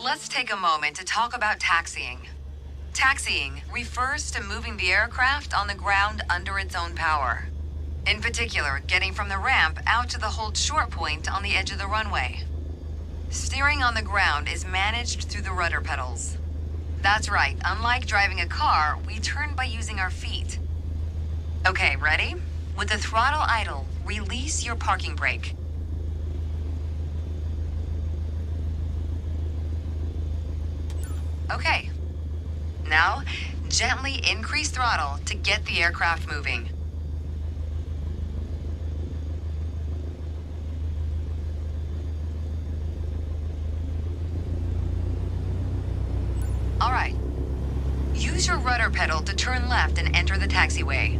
Let's take a moment to talk about taxiing. Taxiing refers to moving the aircraft on the ground under its own power. In particular, getting from the ramp out to the hold short point on the edge of the runway. Steering on the ground is managed through the rudder pedals. That's right, unlike driving a car, we turn by using our feet. Okay, ready? With the throttle idle, release your parking brake. Okay. Now, gently increase throttle to get the aircraft moving. All right. Use your rudder pedal to turn left and enter the taxiway.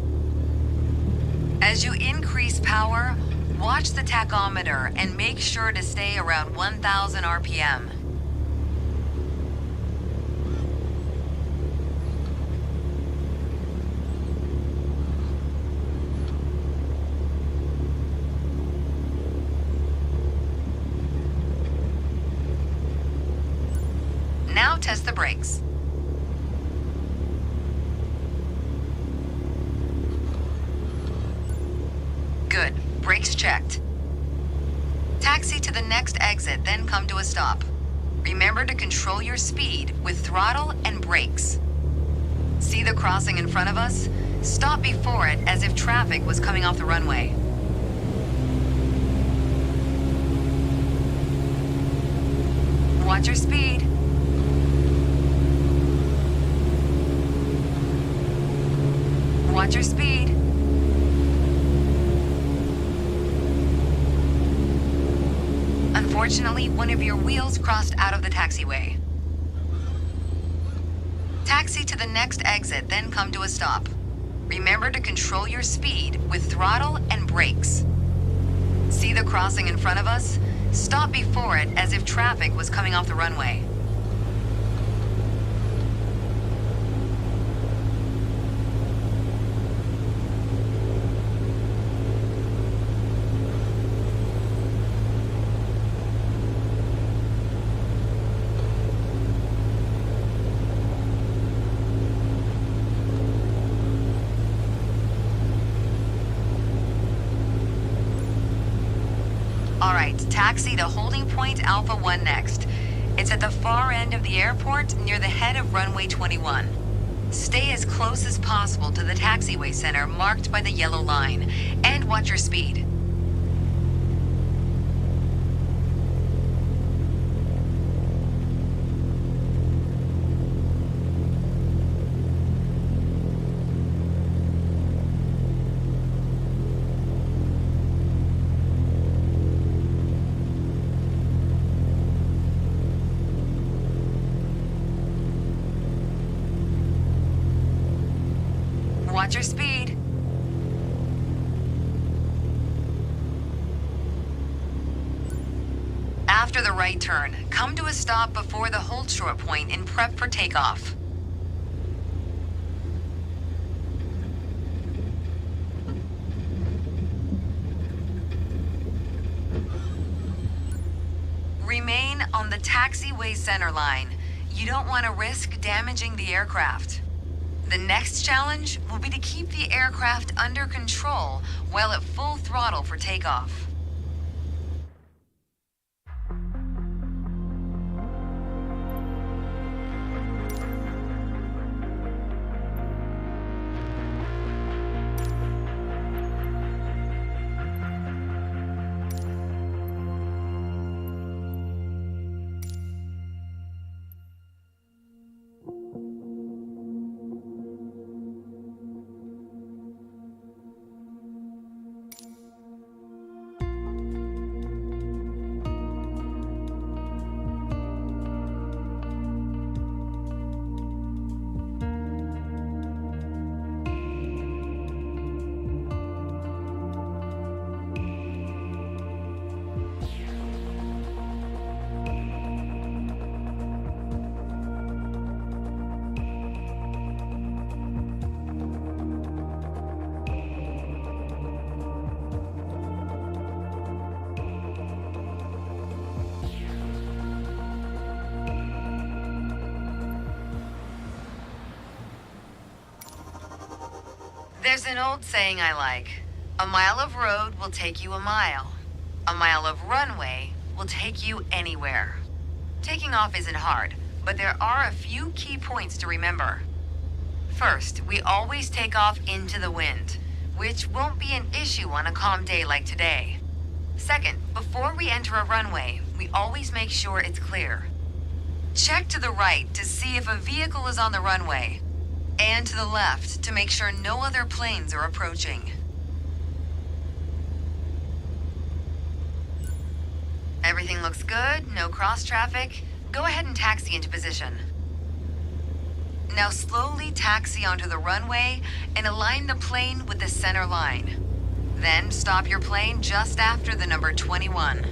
As you increase power, watch the tachometer and make sure to stay around 1,000 RPM. Now test the brakes. Good. Brakes checked. Taxi to the next exit, then come to a stop. Remember to control your speed with throttle and brakes. See the crossing in front of us? Stop before it as if traffic was coming off the runway. Watch your speed. Watch your speed. Unfortunately, one of your wheels crossed out of the taxiway. Taxi to the next exit, then come to a stop. Remember to control your speed with throttle and brakes. See the crossing in front of us? Stop before it as if traffic was coming off the runway. All right, taxi to holding point Alpha 1 next. It's at the far end of the airport near the head of runway 21. Stay as close as possible to the taxiway center marked by the yellow line, and watch your speed. Watch your speed. After the right turn, come to a stop before the hold short point and prep for takeoff. Remain on the taxiway center line. You don't want to risk damaging the aircraft. The next challenge will be to keep the aircraft under control while at full throttle for takeoff. There's an old saying I like. A mile of road will take you a mile. A mile of runway will take you anywhere. Taking off isn't hard, but there are a few key points to remember. First, we always take off into the wind, which won't be an issue on a calm day like today. Second, before we enter a runway, we always make sure it's clear. Check to the right to see if a vehicle is on the runway, and to the left to make sure no other planes are approaching. Everything looks good, no cross traffic. Go ahead and taxi into position. Now slowly taxi onto the runway and align the plane with the center line. Then stop your plane just after the number 21.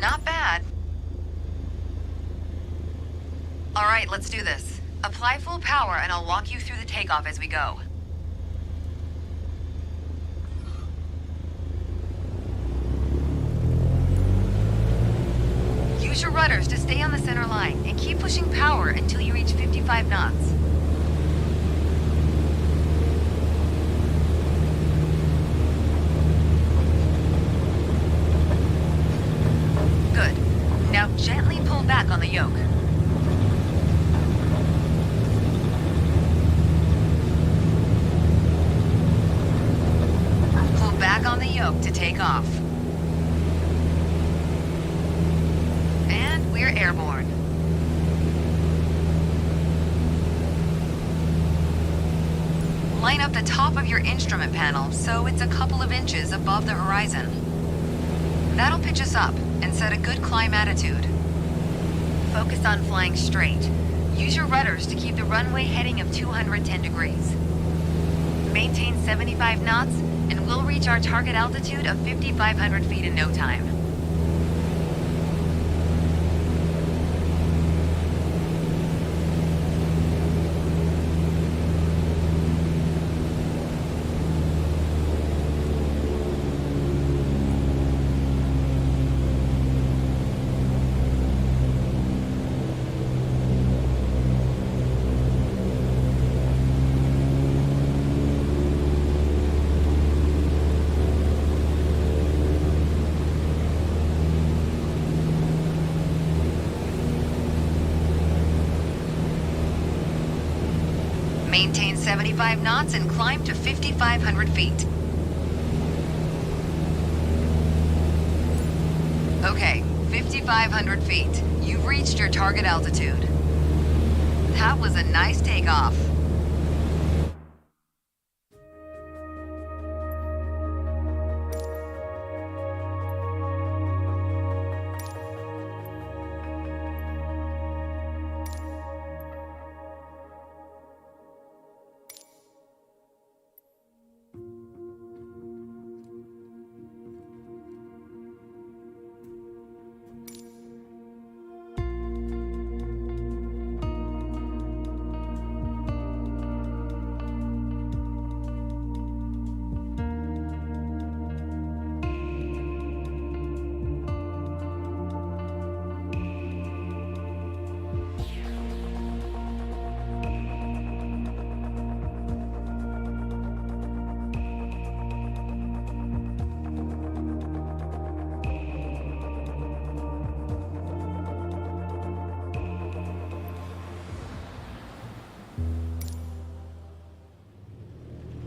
Not bad. All right, let's do this. Apply full power and I'll walk you through the takeoff as we go. Use your rudders to stay on the center line and keep pushing power until you reach 55 knots. Good. Now gently pull back on the yoke. Pull back on the yoke to take off. And we're airborne. Line up the top of your instrument panel so it's a couple of inches above the horizon. That'll pitch us up and set a good climb attitude. Focus on flying straight. Use your rudders to keep the runway heading of 210 degrees. Maintain 75 knots and we'll reach our target altitude of 5,500 feet in no time. Maintain 75 knots and climb to 5,500 feet. Okay, 5,500 feet. You've reached your target altitude. That was a nice takeoff.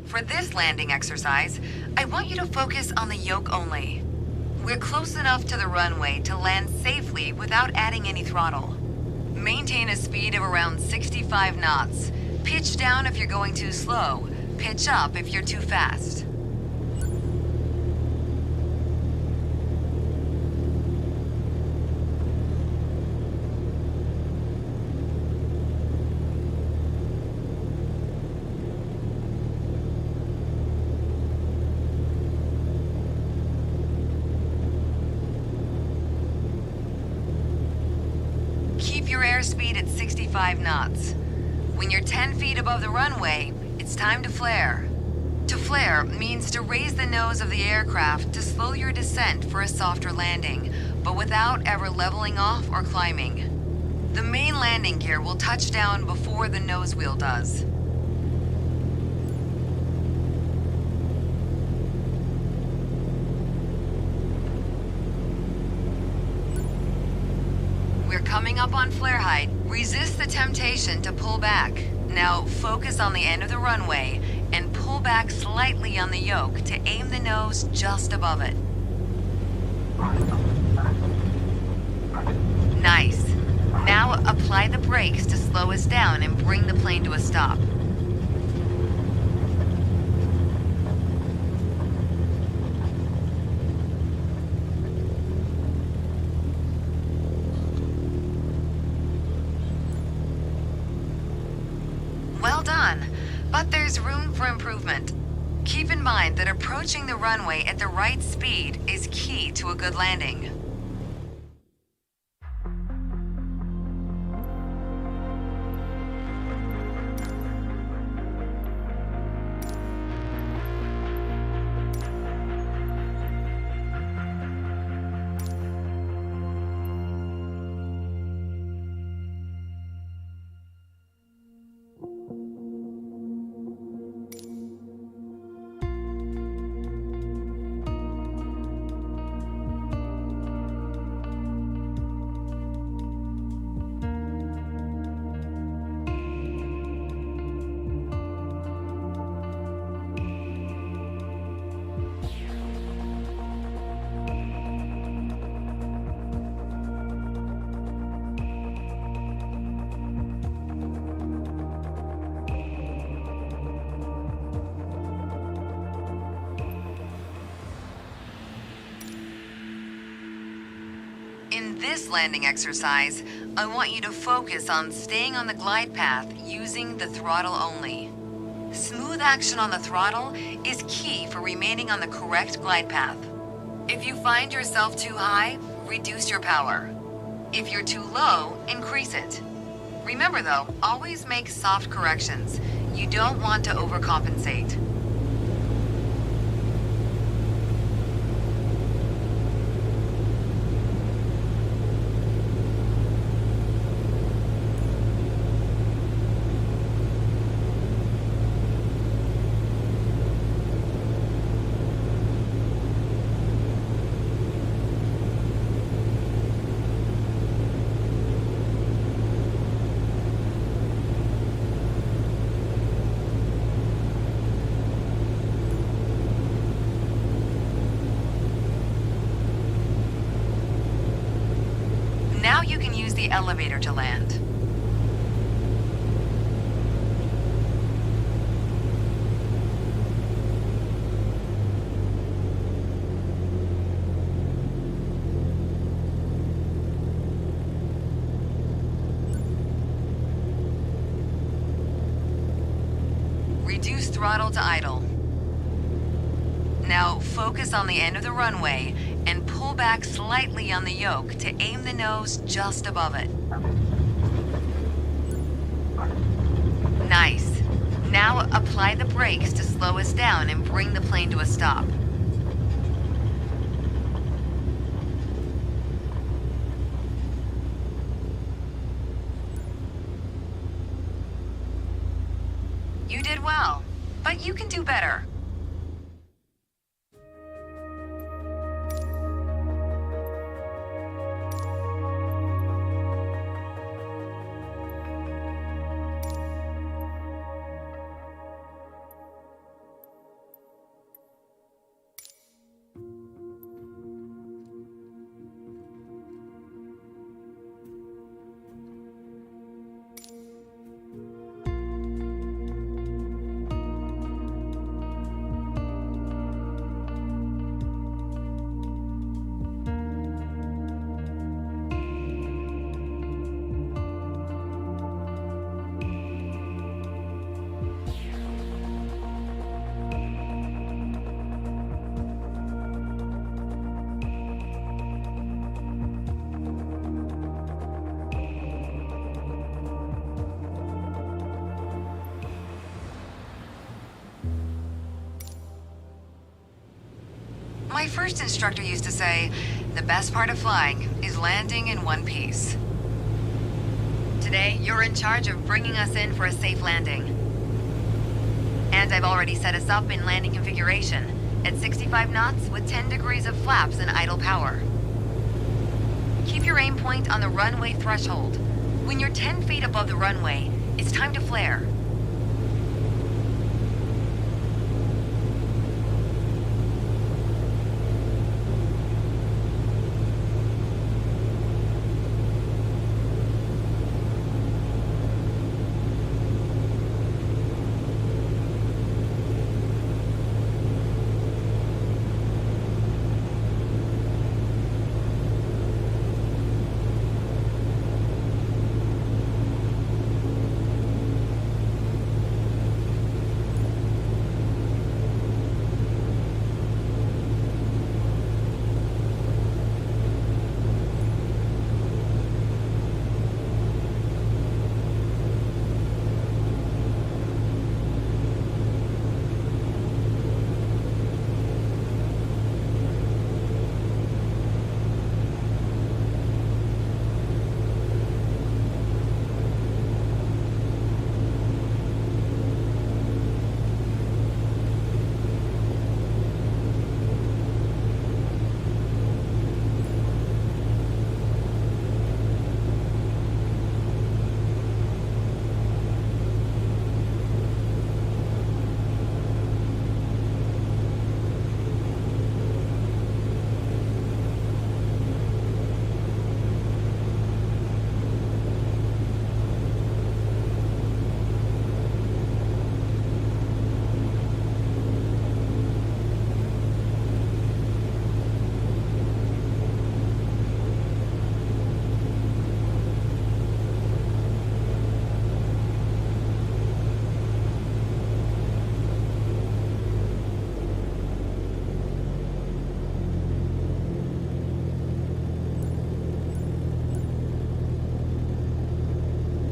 For this landing exercise, I want you to focus on the yoke only. We're close enough to the runway to land safely without adding any throttle. Maintain a speed of around 65 knots. Pitch down if you're going too slow. Pitch up if you're too fast. airspeed at 65 knots. When you're 10 feet above the runway, it's time to flare. To flare means to raise the nose of the aircraft to slow your descent for a softer landing, but without ever leveling off or climbing. The main landing gear will touch down before the nose wheel does. We're coming up on flare height. Resist the temptation to pull back. Now focus on the end of the runway and pull back slightly on the yoke to aim the nose just above it. Nice. Now apply the brakes to slow us down and bring the plane to a stop. Well done, but there's room for improvement. Keep in mind that approaching the runway at the right speed is key to a good landing. In this landing exercise, I want you to focus on staying on the glide path using the throttle only. Smooth action on the throttle is key for remaining on the correct glide path. If you find yourself too high, reduce your power. If you're too low, increase it. Remember though, always make soft corrections. You don't want to overcompensate. Now you can use the elevator to land. Reduce throttle to idle. Now focus on the end of the runway and pull back slightly on the yoke to aim the nose just above it. Nice. Now apply the brakes to slow us down and bring the plane to a stop. You did well, but you can do better. My first instructor used to say, the best part of flying is landing in one piece. Today, you're in charge of bringing us in for a safe landing. And I've already set us up in landing configuration at 65 knots with 10 degrees of flaps and idle power. Keep your aim point on the runway threshold. When you're 10 feet above the runway, it's time to flare.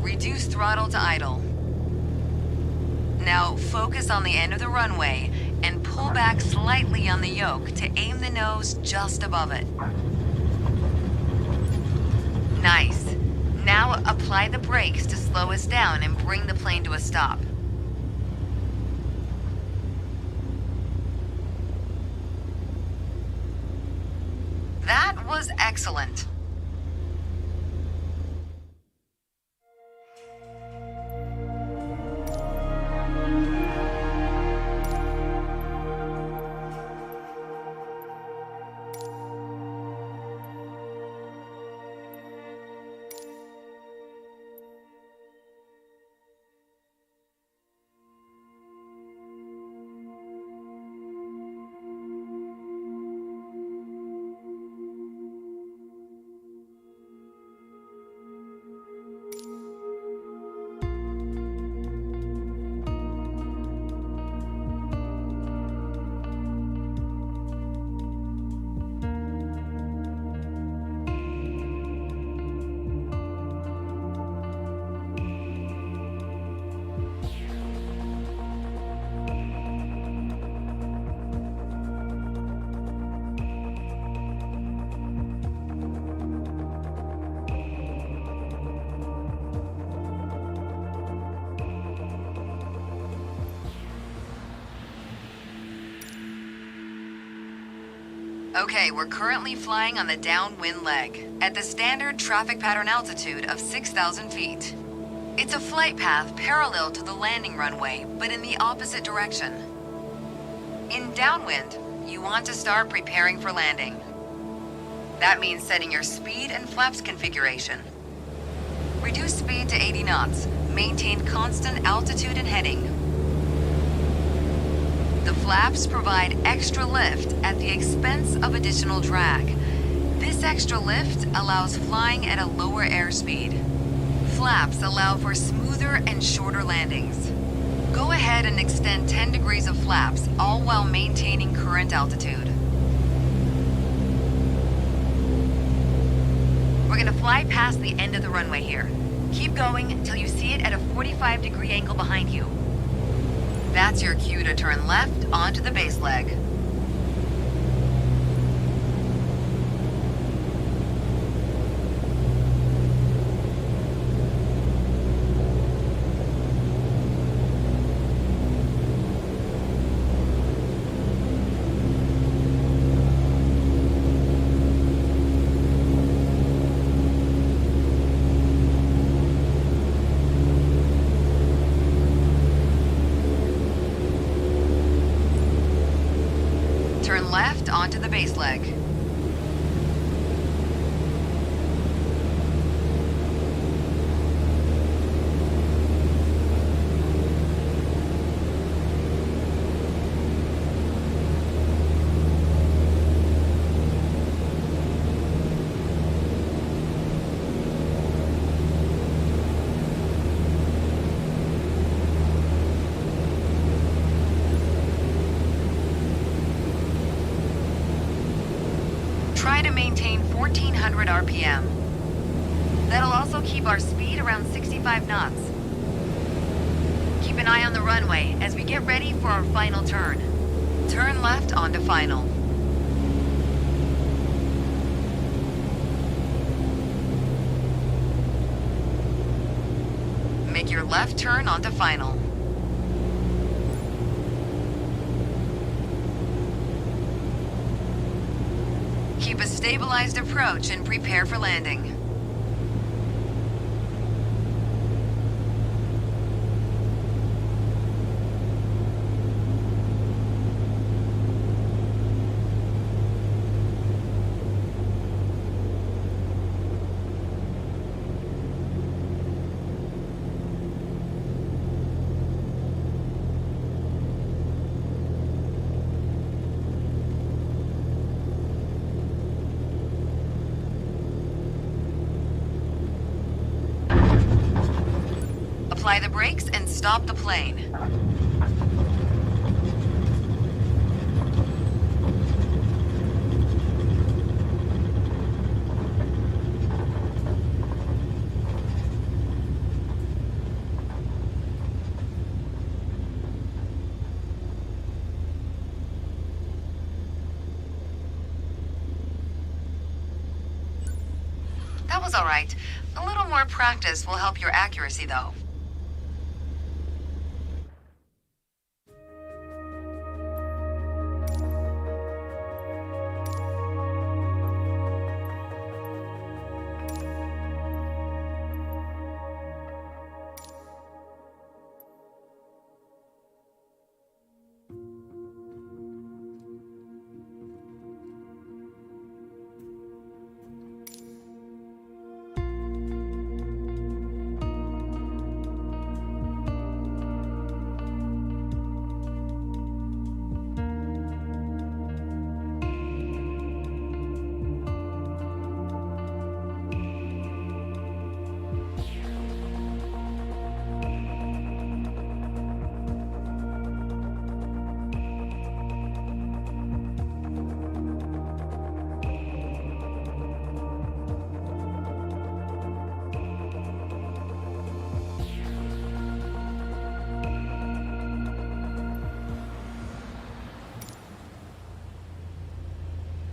Reduce throttle to idle. Now focus on the end of the runway and pull back slightly on the yoke to aim the nose just above it. Nice. Now apply the brakes to slow us down and bring the plane to a stop. That was excellent. Okay, we're currently flying on the downwind leg, at the standard traffic pattern altitude of 6,000 feet. It's a flight path parallel to the landing runway, but in the opposite direction. In downwind, you want to start preparing for landing. That means setting your speed and flaps configuration. Reduce speed to 80 knots, maintain constant altitude and heading. The flaps provide extra lift at the expense of additional drag. This extra lift allows flying at a lower airspeed. Flaps allow for smoother and shorter landings. Go ahead and extend 10 degrees of flaps, all while maintaining current altitude. We're gonna fly past the end of the runway here. Keep going until you see it at a 45-degree angle behind you. That's your cue to turn left onto the base leg. left onto the base leg. Try to maintain 1400 RPM. That'll also keep our speed around 65 knots. Keep an eye on the runway as we get ready for our final turn. Turn left onto final. Make your left turn onto final. Keep a stabilized approach and prepare for landing. Apply the brakes and stop the plane. That was all right. A little more practice will help your accuracy, though.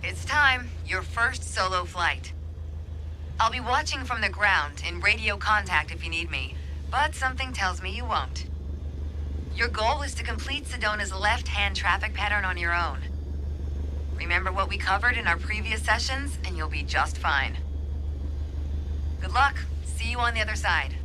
It's time, your first solo flight. I'll be watching from the ground in radio contact if you need me, but something tells me you won't. Your goal is to complete Sedona's left-hand traffic pattern on your own. Remember what we covered in our previous sessions, and you'll be just fine. Good luck. See you on the other side.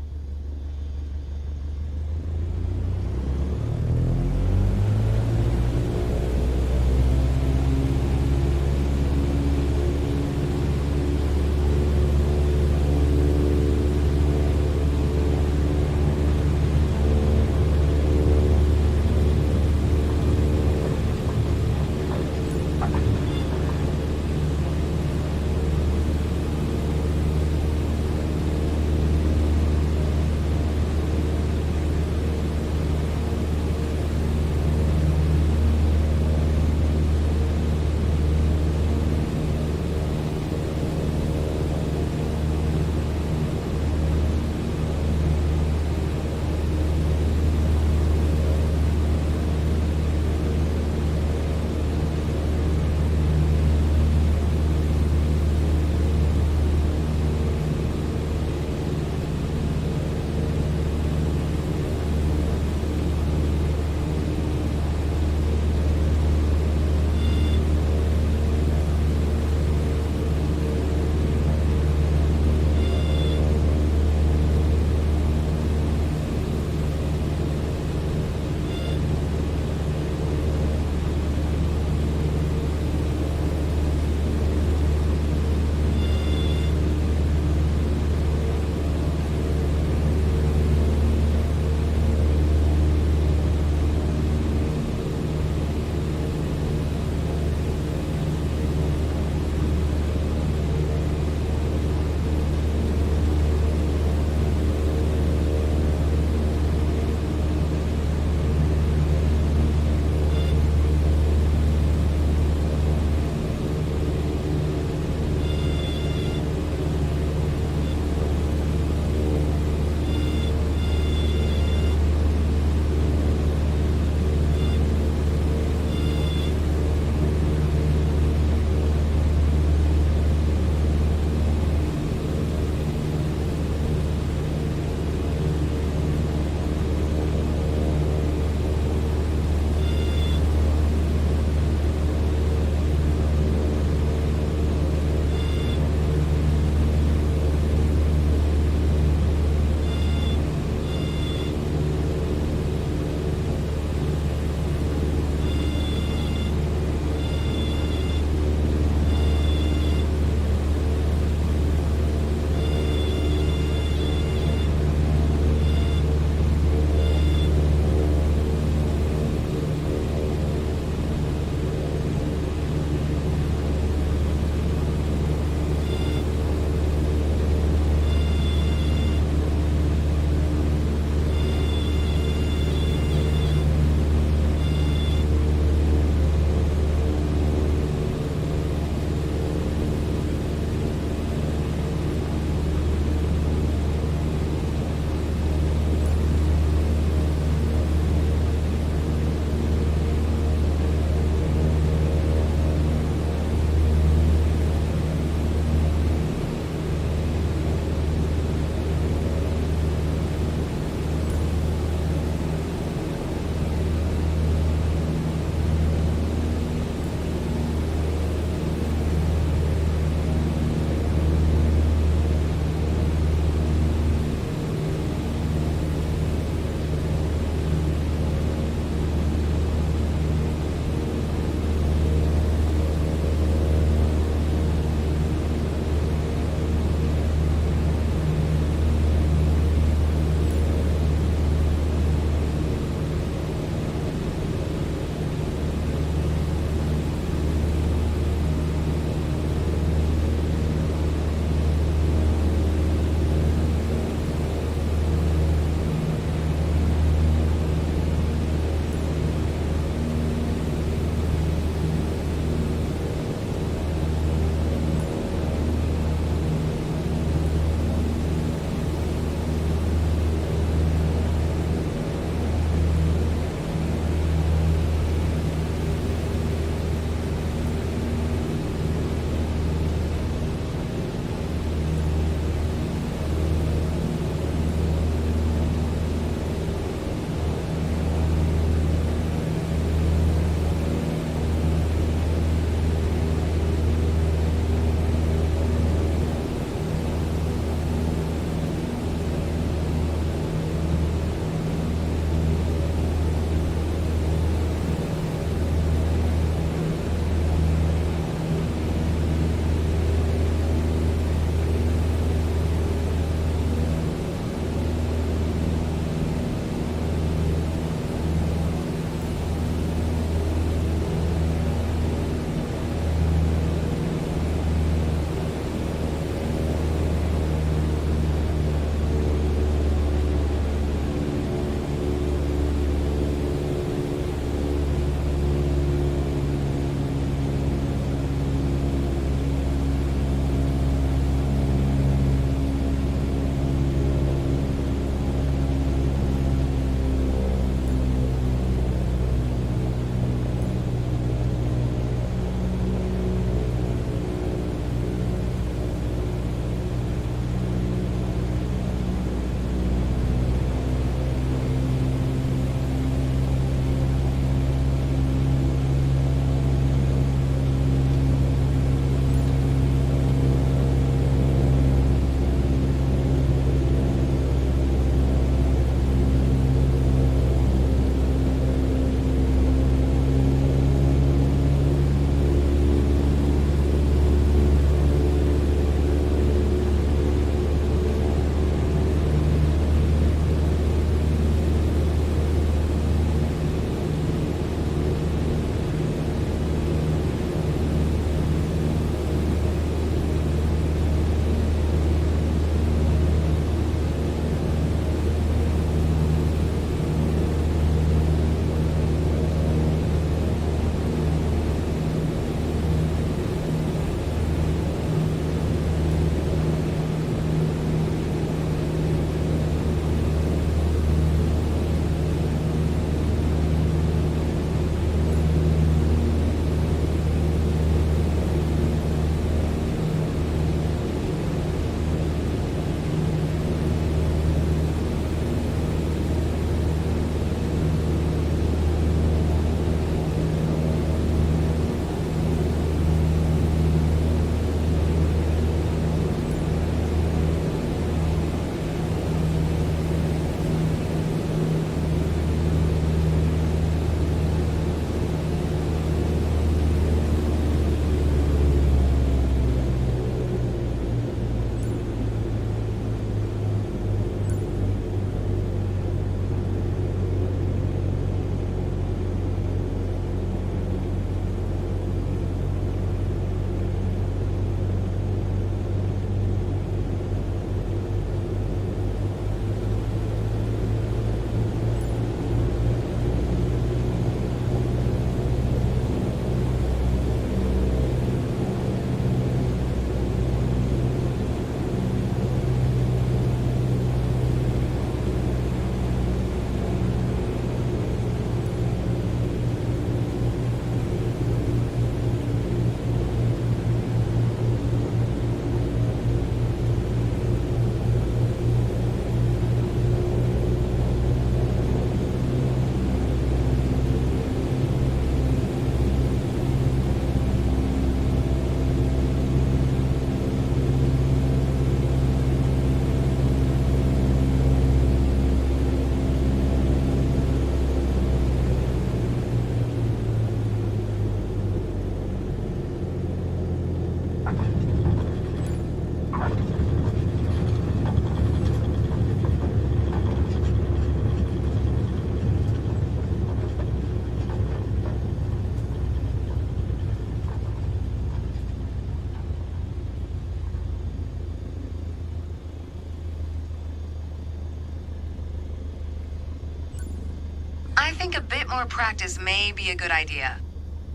think a bit more practice may be a good idea.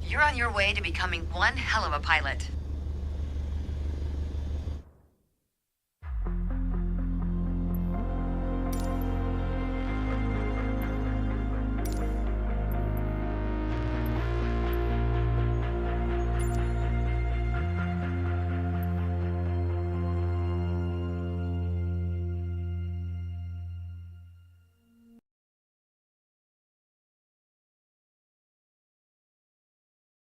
You're on your way to becoming one hell of a pilot.